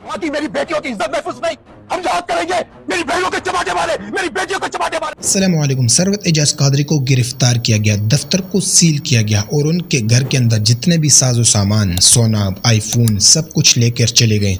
आती मेरी बेटियों की इज्जत महफूज नहीं, हम जहाद करेंगे, मेरी बहनों के चमाटे मारे, मेरी बेटियों को चमाटे मारे। अस्सलामुअलैकुम। सरवत एजाज कादरी को गिरफ्तार किया गया, दफ्तर को सील किया गया और उनके घर के अंदर जितने भी साजो सामान, सोना, आईफोन, सब कुछ लेकर चले गए।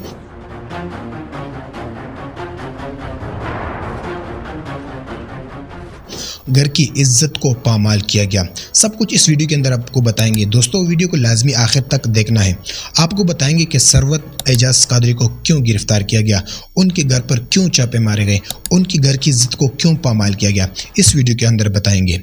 घर की इज्जत को पामाल किया गया। सब कुछ इस वीडियो के अंदर आपको बताएंगे। दोस्तों, वीडियो को लाजमी आखिर तक देखना है। आपको बताएंगे कि सरवत एजाज कादरी को क्यों गिरफ्तार किया गया, उनके घर पर क्यों छापे मारे गए, उनकी घर की इज्जत को क्यों पामाल किया गया, इस वीडियो के अंदर बताएंगे।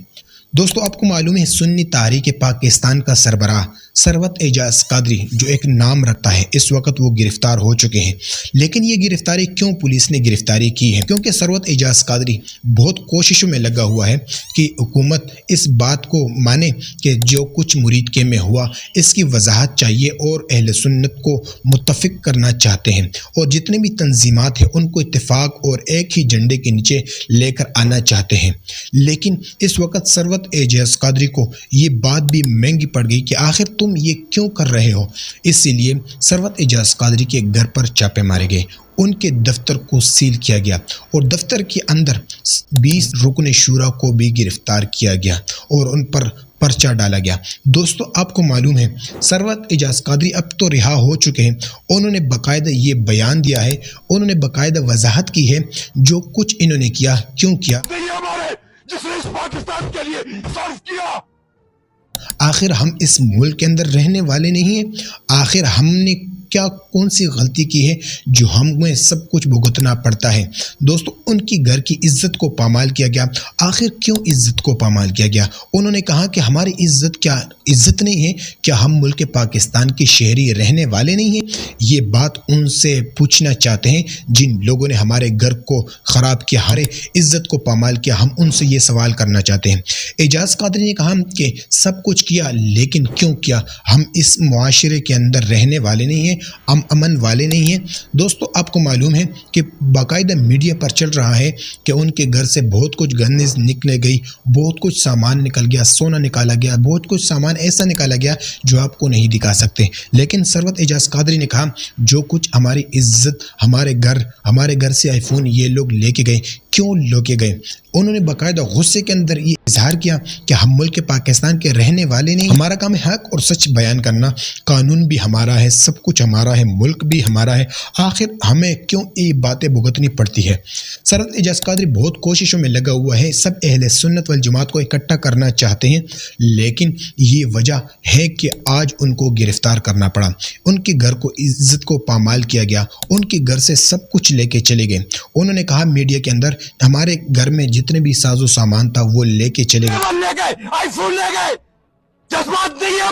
दोस्तों, आपको मालूम है सुन्नी तहरीक पाकिस्तान का सरबराह सरवत एजाज कादरी जो एक नाम रखता है, इस वक्त वो गिरफ्तार हो चुके हैं। लेकिन ये गिरफ्तारी क्यों पुलिस ने गिरफ्तारी की है? क्योंकि सरवत एजाज कादरी बहुत कोशिशों में लगा हुआ है कि हुकूमत इस बात को माने कि जो कुछ मुरीद के में हुआ इसकी वजाहत चाहिए और अहले सुन्नत को मुत्तफिक करना चाहते हैं और जितने भी तंजीमात हैं उनको इत्तेफाक और एक ही झंडे के नीचे लेकर आना चाहते हैं। लेकिन इस वक्त सरवत एजाज कादरी को ये बात भी महंगी पड़ गई कि आखिर तुम ये क्यों कर रहे हो। इसीलिए सरवत एजाज कादरी के घर पर छापे मारे गए, उनके दफ्तर को सील किया गया और दफ्तर के अंदर 20 रुकने शूरा को भी गिरफ्तार किया गया और उन पर पर्चा डाला गया। दोस्तों, आपको मालूम है सरवत एजाज कादरी अब तो रिहा हो चुके हैं। उन्होंने बाकायदा ये बयान दिया है, उन्होंने बाकायदा वजाहत की है जो कुछ इन्होंने किया क्यों किया। जिसने इस पाकिस्तान के लिए सर्व किया। आखिर हम इस मुल्क के अंदर रहने वाले नहीं हैं? आखिर हमने क्या कौन सी गलती की है जो हमें सब कुछ भुगतना पड़ता है? दोस्तों, उनकी घर की इज्जत को पामाल किया गया। आखिर क्यों इज्जत को पामाल किया गया? उन्होंने कहा कि हमारी इज्जत क्या इज्जत नहीं है? क्या हम मुल्क पाकिस्तान के शहरी रहने वाले नहीं हैं? ये बात उनसे पूछना चाहते हैं जिन लोगों ने हमारे घर को ख़राब किया, हमारे इज्जत को पामाल किया। हम उनसे ये सवाल करना चाहते हैं। एजाज कादरी ने कहा कि सब कुछ किया, लेकिन क्यों किया? हम इस मुआशरे के अंदर रहने वाले नहीं हैं, हम अमन वाले नहीं हैं। दोस्तों, आपको मालूम है कि बाकायदा मीडिया पर चल रहा है कि उनके घर से बहुत कुछ गन्नीज निकले गई, बहुत कुछ सामान निकल गया, सोना निकाला गया, बहुत कुछ सामान ऐसा निकाला गया जो आपको नहीं दिखा सकते। लेकिन सरवत एजाज कादरी ने कहा जो कुछ हमारी इज्जत, हमारे घर से आईफोन ये लोग लेके गए, क्यों लेके गए? उन्होंने बाकायदा गुस्से के अंदर ये इजहार किया कि हम मुल्क पाकिस्तान के रहने वाले नहीं, हमारा काम है हक और सच बयान करना, कानून भी हमारा है, सब कुछ हमारा है, मुल्क भी हमारा है, आखिर हमें क्यों ये बातें भुगतनी पड़ती है? सरवत एजाज कादरी बहुत कोशिशों में लगा हुआ है, सब अहले सुन्नत वल जमात को इकट्ठा करना चाहते हैं, लेकिन ये वजह है कि आज उनको गिरफ्तार करना पड़ा। उनके घर को इज्जत को पामाल किया गया, उनके घर से सब कुछ लेके चले गए। उन्होंने कहा मीडिया के अंदर हमारे घर में जितने भी साजो सामान था वो लेके चले गए, आईफोन ले गए, जज्बात नहीं है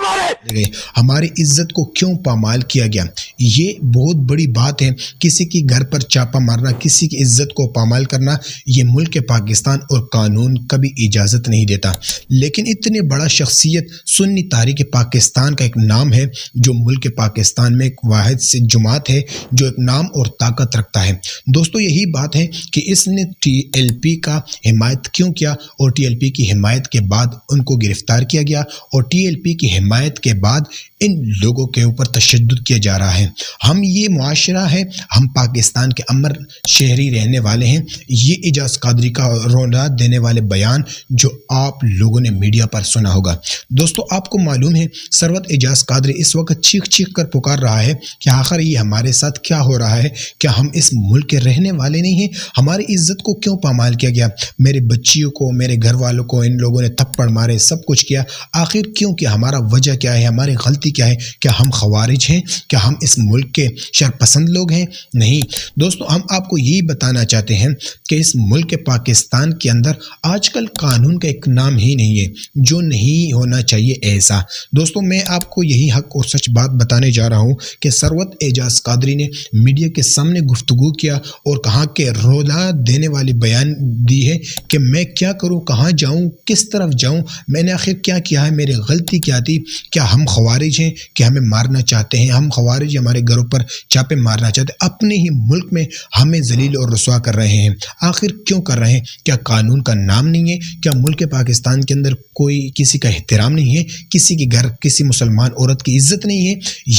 हमारी इज्जत को क्यों पामाल किया गया? ये बहुत बड़ी बात है। किसी की घर पर छापा मारना, किसी की इज्जत को पामाल करना, ये मुल्क पाकिस्तान और कानून कभी इजाज़त नहीं देता। लेकिन इतने बड़ा शख्सियत सुन्नी तहरीक पाकिस्तान का एक नाम है जो मुल्क पाकिस्तान में एक वाहिद से जमात है जो एक नाम और ताकत रखता है। दोस्तों, यही बात है कि इसने TLP का हिमायत क्यों किया और TLP की हिमायत के बाद उनको गिरफ्तार किया गया और TLP की हिमायत के बाद इन लोगों के ऊपर तशद्दुद किया जा रहा है। हम ये मुआशरा है, हम पाकिस्तान के अमर शहरी रहने वाले हैं। ये एजाज कादरी का रोना देने वाले बयान जो आप लोगों ने मीडिया पर सुना होगा। दोस्तों, आपको मालूम है सरवत एजाज कादरी इस वक्त चीख चीख कर पुकार रहा है कि आखिर ये हमारे साथ क्या हो रहा है? क्या हम इस मुल्क के रहने वाले नहीं हैं? हमारी इज्जत को क्यों पामाल किया गया? मेरे बच्चियों को, मेरे घर वालों को इन लोगों ने थप्पड़ मारे, सब कुछ किया। आखिर क्यों किया? हमारा वजह क्या है? हमारी गलती क्या है? क्या हम खवारिज हैं? क्या हम इस मुल्क के शरपसंद लोग हैं? नहीं दोस्तों, हम आपको यही बताना चाहते हैं कि इस मुल्क पाकिस्तान के अंदर आजकल कानून का एक नाम ही नहीं है, जो नहीं होना चाहिए ऐसा। दोस्तों, मैं आपको यही हक और सच बात बताने जा रहा हूँ कि सरवत एजाज कादरी ने मीडिया के सामने गुफ्तगू किया और कहा कि रोना देने वाली बयान दी है कि मैं क्या करूँ, कहाँ जाऊँ, किस तरफ जाऊँ, मैंने आखिर क्या किया है, मेरी غلطی کیا تھی؟ کیا ہم خوارج ہیں کہ ہمیں مارنا چاہتے ہیں؟ ہم خوارج ہمارے گھروں پر چاپے مارنا چاہتے ہیں، اپنے ہی ملک میں ہمیں ذلیل اور رسوا کر رہے ہیں؟ آخر کیوں کر رہے ہیں؟ کیا قانون کا نام نہیں ہے؟ کیا ملک پاکستان کے اندر کوئی کسی کا احترام نہیں ہے؟ کسی کے گھر کسی مسلمان عورت کی عزت نہیں ہے؟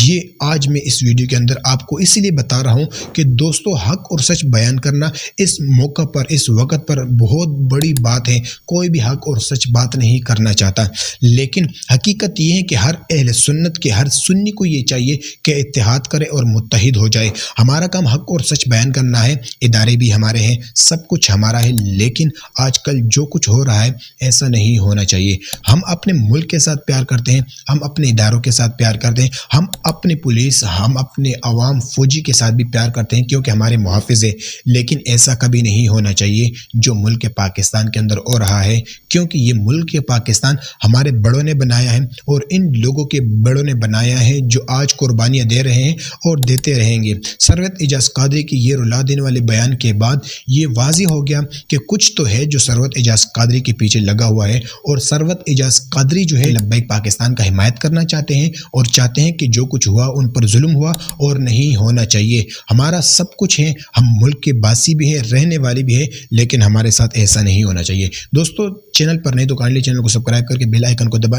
یہ آج میں اس ویڈیو کے اندر آپ کو اس لیے بتا رہا ہوں کہ دوستو، حق اور سچ بیان کرنا اس موقع پر، اس وقت پر بہت بڑی بات ہے۔ کوئی بھی حق اور سچ بات نہیں کرنا چاہتا، لیکن حقیقت یہ ہے کہ ہر اہل سنت کے، ہر سنی کو یہ چاہیے کہ اتحاد کرے اور متحد ہو جائے۔ ہمارا کام حق اور سچ بیان کرنا ہے، ادارے بھی ہمارے ہیں، سب کچھ ہمارا ہے، لیکن آج کل جو کچھ ہو رہا ہے ایسا نہیں ہونا چاہیے۔ ہم اپنے ملک کے ساتھ پیار کرتے ہیں، ہم اپنے اداروں کے ساتھ پیار کرتے ہیں، ہم اپنے پولیس، ہم اپنے عوام فوجی کے ساتھ بھی پیار کرتے ہیں کیونکہ ہمارے محافظ ہیں، لیکن ایسا کبھی نہیں ہونا چاہیے جو ملک پاکستان کے اندر ہو رہا ہے، کیونکہ یہ ملک پاکستان ہمارے بڑوں نے بنایا ہے اور ان لوگوں کے بڑوں نے بنایا ہے جو آج قربانیاں دے رہے ہیں اور دیتے رہیں گے۔ سروت اعجاز قادری کی یہ رلا دینے والے بیان کے بعد یہ واضح ہو گیا کہ کچھ تو ہے جو سروت اعجاز قادری کے پیچھے لگا ہوا ہے، اور سروت اعجاز قادری جو ہے لبیک پاکستان کا حمایت کرنا چاہتے ہیں اور چاہتے ہیں کہ جو کچھ ہوا ان پر ظلم ہوا اور نہیں ہونا چاہیے۔ ہمارا سب کچھ ہے، ہم ملک کے باسی بھی ہیں، رہنے والے بھی ہیں، لیکن ہمارے ساتھ ایسا نہیں ہونا چاہیے۔ دوستو، چینل پر نئے تو کائنڈلی چینل کو سبسکرائب کر کے بیل آئیکن کو دبائیں۔